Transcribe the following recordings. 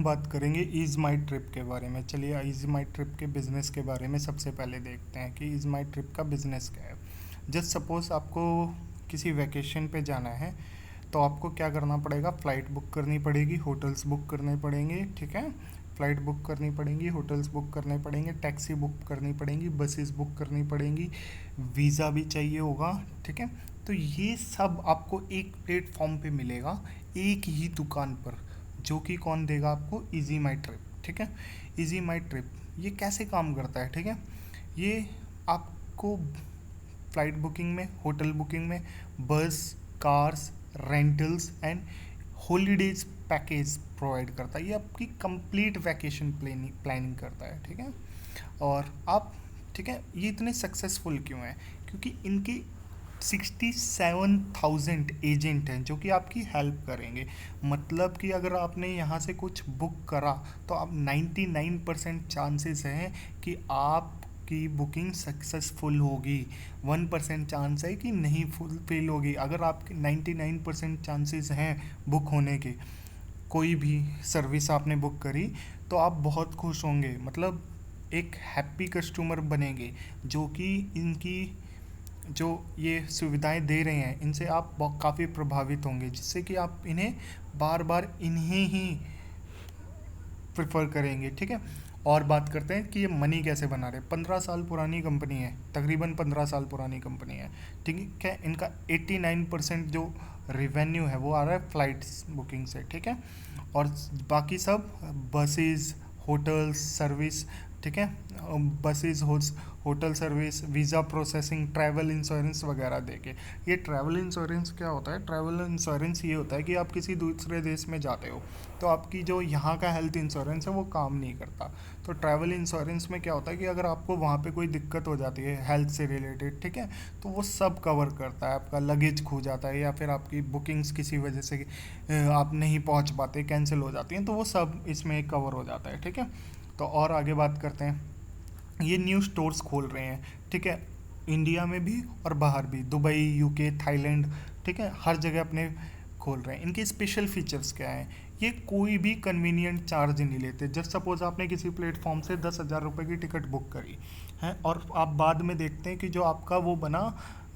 बात करेंगे ईज़ माई ट्रिप के बारे में। चलिए ईज़ माई ट्रिप के बिज़नेस के बारे में सबसे पहले देखते हैं कि ईज़ माई ट्रिप का बिज़नेस क्या है। जस्ट सपोज़ आपको किसी वैकेशन पे जाना है तो आपको क्या करना पड़ेगा, फ़्लाइट बुक करनी पड़ेगी, होटल्स बुक करने पड़ेंगे, ठीक है। फ़्लाइट बुक करनी पड़ेंगी, होटल्स बुक करने पड़ेंगे, टैक्सी बुक करनी पड़ेंगी, बसेस बुक करनी पड़ेंगी, वीज़ा भी चाहिए होगा, ठीक है। तो ये सब आपको एक प्लेटफॉर्म पे मिलेगा, एक ही दुकान पर, जो कि कौन देगा आपको, इजी माई ट्रिप, ठीक है। इजी माई ट्रिप ये कैसे काम करता है, ठीक है। ये आपको फ़्लाइट बुकिंग में, होटल बुकिंग में, बस, cars, rentals and holidays package provide करता है। ये आपकी कंप्लीट वैकेशन प्लानिंग करता है, ठीक है। और आप, ठीक है, ये इतने सक्सेसफुल क्यों हैं, क्योंकि इनके 67,000 एजेंट हैं जो कि आपकी हेल्प करेंगे। मतलब कि अगर आपने यहाँ से कुछ बुक करा तो आप 99% चांसेस हैं कि आपकी बुकिंग सक्सेसफुल होगी, 1% चांस है कि नहीं फुलफिल होगी। अगर आपके 99% चांसेस हैं बुक होने के, कोई भी सर्विस आपने बुक करी, तो आप बहुत खुश होंगे, मतलब एक हैप्पी कस्टमर बनेंगे, जो कि इनकी जो ये सुविधाएं दे रहे हैं इनसे आप काफ़ी प्रभावित होंगे, जिससे कि आप इन्हें बार बार इन्हें ही प्रेफर करेंगे, ठीक है। और बात करते हैं कि ये मनी कैसे बना रहे। 15 साल पुरानी कंपनी है, तकरीबन 15 साल पुरानी कंपनी है, ठीक है। इनका 89% जो रिवेन्यू है वो आ रहा है फ़्लाइट्स बुकिंग से, ठीक है। और बाकी सब बसेस, होटल्स सर्विस, ठीक है, buses, hotel service, visa processing, travel insurance वगैरह देके। ये ट्रैवल इंश्योरेंस क्या होता है, ट्रैवल इंश्योरेंस ये होता है कि आप किसी दूसरे देश में जाते हो तो आपकी जो यहाँ का हेल्थ इंश्योरेंस है वो काम नहीं करता। तो ट्रैवल इंश्योरेंस में क्या होता है कि अगर आपको वहाँ पे कोई दिक्कत हो जाती है हेल्थ से रिलेटेड, ठीक है, तो वो सब कवर करता है। आपका लगेज खो जाता है या फिर आपकी बुकिंग्स किसी वजह से आप नहीं पहुँच पाते, कैंसिल हो जाती हैं, तो वो सब इसमें कवर हो जाता है, ठीक है। तो और आगे बात करते हैं। ये न्यू स्टोर्स खोल रहे हैं, ठीक है, इंडिया में भी और बाहर भी, दुबई, यूके, थाईलैंड, ठीक है, हर जगह अपने खोल रहे हैं। इनके स्पेशल फीचर्स क्या हैं, ये कोई भी कन्वीनियंट चार्ज नहीं लेते। जस्ट सपोज आपने किसी प्लेटफॉर्म से 10,000 रुपये की टिकट बुक करी है और आप बाद में देखते हैं कि जो आपका वो बना,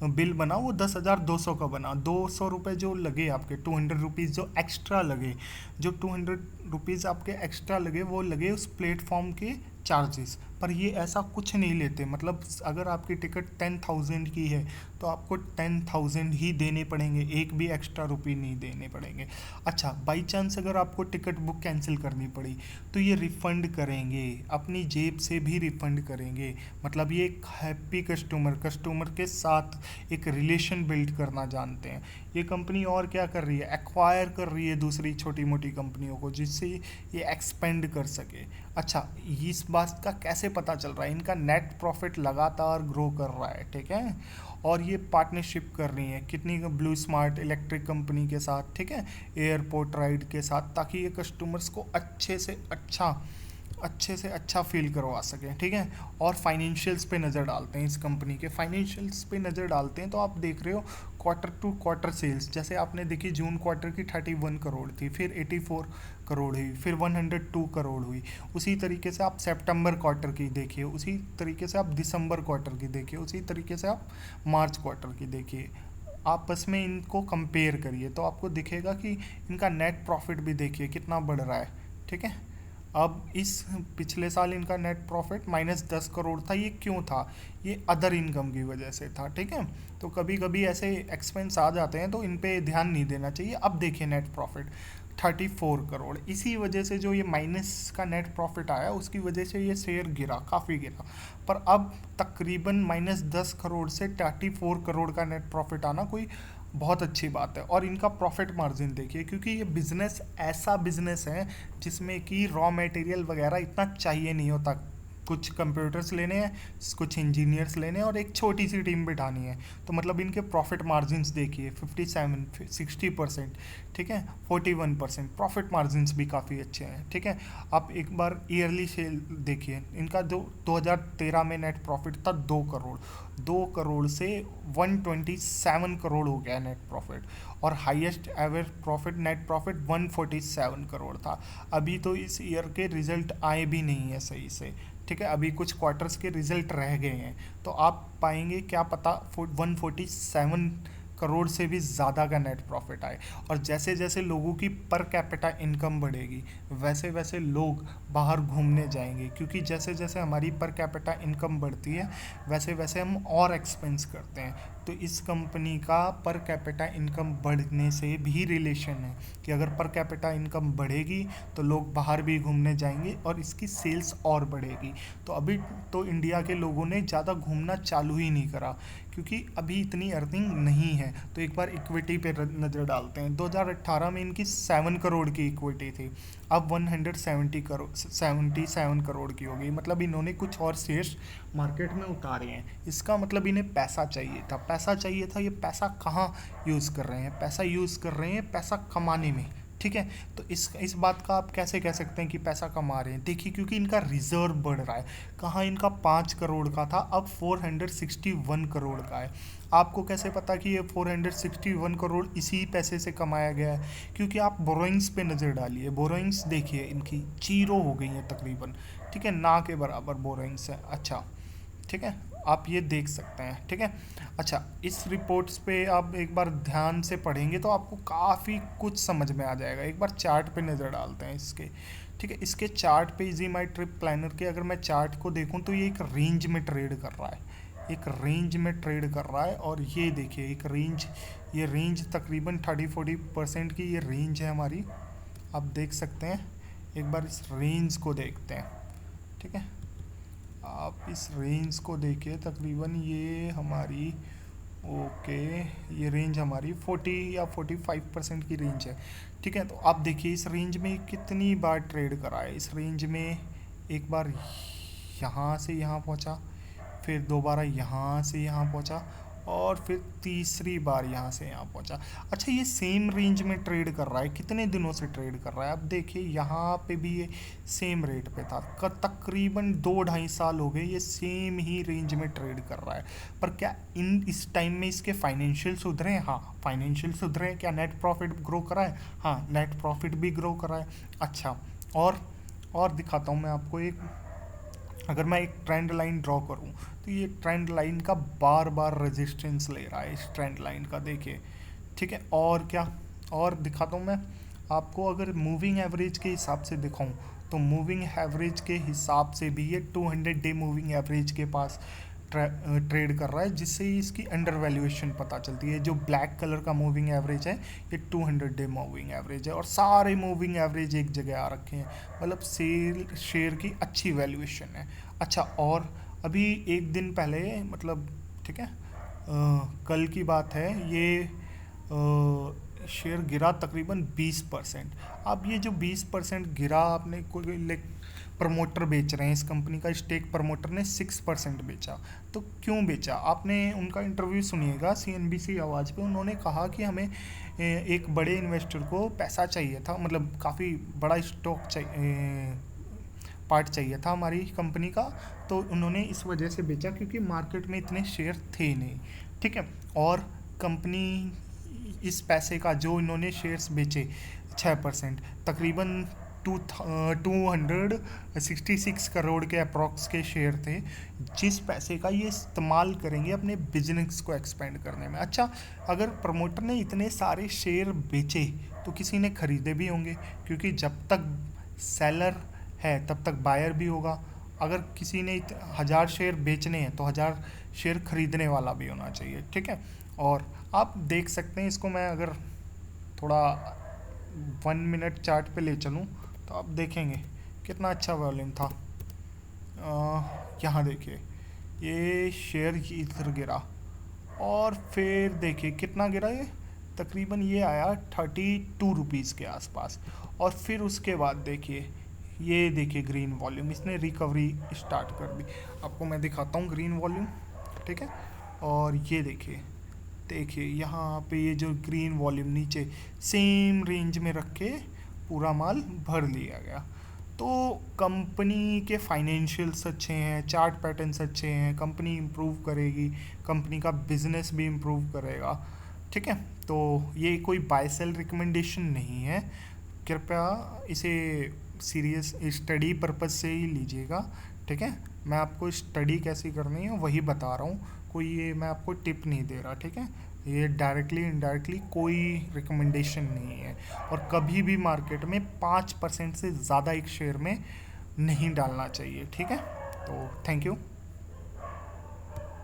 बिल बना, वो 10,200 का बना। 200 रुपये जो लगे आपके, 200 रुपीज़ जो एक्स्ट्रा लगे, जो 200 रुपीज़ आपके एक्स्ट्रा लगे वो लगे उस प्लेटफॉर्म के चार्जेस पर। ये ऐसा कुछ नहीं लेते, मतलब अगर आपकी टिकट 10,000 की है तो आपको 10,000 ही देने पड़ेंगे, एक भी एक्स्ट्रा रुपये नहीं देने पड़ेंगे। अच्छा, बाई चांस अगर आपको टिकट बुक कैंसिल करनी पड़ी तो ये रिफ़ंड करेंगे, अपनी जेब से भी रिफ़ंड करेंगे। मतलब ये एक हैप्पी कस्टमर के साथ एक रिलेशन बिल्ड करना जानते हैं। ये कंपनी और क्या कर रही है, एक्वायर कर रही है दूसरी छोटी मोटी कंपनियों को, जिससे ये एक्सपेंड कर सके। अच्छा, इस बात का कैसे पता चल रहा है, इनका नेट प्रॉफिट लगातार ग्रो कर रहा है, ठीक है। और ये पार्टनरशिप कर रही है कितनी, ब्लू स्मार्ट इलेक्ट्रिक कंपनी के साथ, ठीक है, एयरपोर्ट राइड के साथ, ताकि ये कस्टमर्स को अच्छे से अच्छा फील करवा सकें, ठीक है। और फाइनेंशियल्स पे नज़र डालते हैं, इस कंपनी के फाइनेंशियल्स पे नज़र डालते हैं तो आप देख रहे हो क्वार्टर टू क्वार्टर सेल्स, जैसे आपने देखी जून क्वार्टर की 31 करोड़ थी, फिर 84 करोड़ हुई, फिर 102 करोड़ हुई। उसी तरीके से आप सितंबर क्वार्टर की देखिए, उसी तरीके से आप दिसंबर क्वार्टर की देखिए, उसी तरीके से आप मार्च क्वार्टर की देखिए। आपस में इनको कंपेयर करिए तो आपको दिखेगा कि इनका नेट प्रॉफिट भी देखिए कितना बढ़ रहा है, ठीक है। अब इस पिछले साल इनका नेट प्रॉफिट -10 करोड़ था। ये क्यों था, ये अदर इनकम की वजह से था, ठीक है। तो कभी कभी ऐसे एक्सपेंस आ जाते हैं तो इन पे ध्यान नहीं देना चाहिए। अब देखिए नेट प्रॉफिट 34 करोड़। इसी वजह से जो ये माइनस का नेट प्रॉफिट आया उसकी वजह से ये शेयर गिरा, काफ़ी गिरा। पर अब तकरीबन -10 करोड़ से 34 करोड़ का नेट प्रॉफिट आना कोई बहुत अच्छी बात है। और इनका प्रॉफिट मार्जिन देखिए, क्योंकि ये बिज़नेस ऐसा बिज़नेस है जिसमें कि रॉ मटेरियल वगैरह इतना चाहिए नहीं होता कुछ कंप्यूटर्स लेने हैं, कुछ इंजीनियर्स लेने हैं और एक छोटी सी टीम बिठानी है। तो मतलब इनके प्रॉफिट मार्जिन्स देखिए 57 60%, ठीक है, 41% प्रॉफिट मार्जिन्स भी काफ़ी अच्छे हैं, ठीक है। आप एक बार ईयरली सेल देखिए इनका, जो 2013 में नेट प्रॉफिट था 2 करोड़, 2 करोड़ से 127 करोड़ हो गया नेट प्रॉफिट, और highest ever profit net profit 147 crore था। अभी तो इस ईयर के रिजल्ट आए भी नहीं है सही से, ठीक है, अभी कुछ क्वार्टर्स के रिजल्ट रह गए हैं, तो आप पाएंगे क्या पता 147 करोड़ से भी ज़्यादा का नेट प्रॉफिट आए। और जैसे जैसे लोगों की पर कैपिटा इनकम बढ़ेगी वैसे वैसे लोग बाहर घूमने जाएंगे, क्योंकि जैसे जैसे हमारी पर कैपिटा इनकम बढ़ती है वैसे वैसे हम और एक्सपेंस करते हैं। तो इस कंपनी का पर कैपिटा इनकम बढ़ने से भी रिलेशन है कि अगर पर कैपिटा इनकम बढ़ेगी तो लोग बाहर भी घूमने जाएंगे और इसकी सेल्स और बढ़ेगी। तो अभी तो इंडिया के लोगों ने ज़्यादा घूमना चालू ही नहीं करा, क्योंकि अभी इतनी अर्निंग नहीं है। तो एक बार इक्विटी पे नज़र डालते हैं। 2018 में इनकी 7 करोड़ की इक्विटी थी, अब 170 करोड़ 77 करोड़ की हो गई। मतलब इन्होंने कुछ और शेयर्स मार्केट में उतारे हैं। इसका मतलब इन्हें पैसा चाहिए था, पैसा चाहिए था। ये पैसा कहाँ यूज़ कर रहे हैं? पैसा यूज़ कर रहे हैं पैसा कमाने में, ठीक है। तो इस बात का आप कैसे कह सकते हैं कि पैसा कमा रहे हैं? देखिए, क्योंकि इनका रिजर्व बढ़ रहा है। कहाँ इनका 5 करोड़ का था, अब 461 करोड़ का है। आपको कैसे पता कि ये 461 करोड़ इसी पैसे से कमाया गया है? क्योंकि आप बोरोइंग्स पे नज़र डालिए, बोरोइंग्स देखिए इनकी 0 हो गई है तकरीबन, ठीक है, ना के बराबर बोरोइंग्स है। अच्छा, ठीक है, आप ये देख सकते हैं, ठीक है। अच्छा, इस रिपोर्ट्स पे आप एक बार ध्यान से पढ़ेंगे तो आपको काफ़ी कुछ समझ में आ जाएगा। एक बार चार्ट पे नज़र डालते हैं इसके, ठीक है। इसके चार्ट पे इजी माई ट्रिप प्लानर के अगर मैं चार्ट को देखूं तो ये एक रेंज में ट्रेड कर रहा है, एक रेंज में ट्रेड कर रहा है। और ये देखिए एक रेंज, ये रेंज तकरीबन 30-40% की ये रेंज है हमारी, आप देख सकते हैं। एक बार इस रेंज को देखते हैं, ठीक है। आप इस रेंज को देखिए, तकरीबन ये हमारी, ओके, ये रेंज हमारी 40 या 45% की रेंज है, ठीक है। तो आप देखिए इस रेंज में कितनी बार ट्रेड करा है। इस रेंज में एक बार यहाँ से यहाँ पहुँचा, फिर दोबारा यहाँ से यहाँ पहुँचा, और फिर तीसरी बार यहाँ से यहाँ पहुँचा। अच्छा, ये सेम रेंज में ट्रेड कर रहा है, कितने दिनों से ट्रेड कर रहा है? अब देखिए यहाँ पे भी ये सेम रेट पे था, तकरीबन 2-2.5 साल हो गए ये सेम ही रेंज में ट्रेड कर रहा है। पर क्या इस टाइम में इसके फाइनेंशियल सुधरे हैं? हाँ, फाइनेंशियल सुधरे हैं। क्या नेट प्रॉफिट ग्रो करा है? हाँ, नेट प्रॉफिट भी ग्रो करा है। अच्छा, और दिखाता हूँ मैं आपको एक, अगर मैं एक ट्रेंड लाइन ड्रॉ करूं तो ये ट्रेंड लाइन का बार बार रेजिस्टेंस ले रहा है, इस ट्रेंड लाइन का देखिए, ठीक है। और क्या, और दिखाता हूँ मैं आपको, अगर मूविंग एवरेज के हिसाब से दिखाऊं तो मूविंग एवरेज के हिसाब से भी ये 200 डे मूविंग एवरेज के पास ट्रेड कर रहा है, जिससे ही इसकी अंडर वैल्यूएशन पता चलती है। जो ब्लैक कलर का मूविंग एवरेज है ये 200 डे मूविंग एवरेज है, और सारे मूविंग एवरेज एक जगह आ रखे हैं, मतलब शेयर की अच्छी वैल्यूएशन है। अच्छा, और अभी एक दिन पहले, मतलब ठीक है, कल की बात है, ये शेयर गिरा तकरीबन 20%। अब ये जो 20% गिरा, आपने कोई प्रमोटर बेच रहे हैं इस कंपनी का स्टेक, प्रमोटर ने 6% बेचा। तो क्यों बेचा? आपने उनका इंटरव्यू सुनिएगा CNBC आवाज़ पे, उन्होंने कहा कि हमें एक बड़े इन्वेस्टर को पैसा चाहिए था, मतलब काफ़ी बड़ा स्टॉक चाहिए, पार्ट चाहिए था हमारी कंपनी का, तो उन्होंने इस वजह से बेचा क्योंकि मार्केट में इतने शेयर थे नहीं, ठीक है। और कंपनी इस पैसे का, जो इन्होंने शेयर्स बेचे 6%, तकरीबन 266 करोड़ के अप्रॉक्स के शेयर थे, जिस पैसे का ये इस्तेमाल करेंगे अपने बिजनेस को एक्सपेंड करने में। अच्छा, अगर प्रमोटर ने इतने सारे शेयर बेचे तो किसी ने खरीदे भी होंगे, क्योंकि जब तक सेलर है तब तक बायर भी होगा। अगर किसी ने 1000 शेयर बेचने हैं तो 1000 शेयर खरीदने वाला भी होना चाहिए, ठीक है। और आप देख सकते हैं इसको, मैं अगर थोड़ा 1 मिनट चार्ट पे ले चलूँ तो आप देखेंगे कितना अच्छा वॉल्यूम था। यहाँ देखिए ये शेयर इधर गिरा, और फिर देखिए कितना गिरा, ये तकरीबन ये आया 32 रुपीज़ के आसपास। और फिर उसके बाद देखिए ये देखिए ग्रीन वॉल्यूम, इसने रिकवरी स्टार्ट कर दी। आपको मैं दिखाता हूँ ग्रीन वॉल्यूम, ठीक है। और ये देखिए, देखिए यहाँ पे ये जो ग्रीन वॉल्यूम नीचे सेम रेंज में रख के पूरा माल भर लिया गया। तो कंपनी के फाइनेंशियल्स अच्छे हैं, चार्ट पैटर्न्स अच्छे हैं, कंपनी इम्प्रूव करेगी, कंपनी का बिजनेस भी इम्प्रूव करेगा, ठीक है। तो ये कोई बाय सेल रिकमेंडेशन नहीं है, कृपया इसे सीरियस स्टडी पर्पस से ही लीजिएगा, ठीक है। मैं आपको स्टडी कैसी करनी है वही बता रहा हूँ, कोई ये मैं आपको टिप नहीं दे रहा, ठीक है। ये डायरेक्टली इनडायरेक्टली कोई रिकमेंडेशन नहीं है। और कभी भी मार्केट में 5% से ज़्यादा एक शेयर में नहीं डालना चाहिए, ठीक है। तो थैंक यू।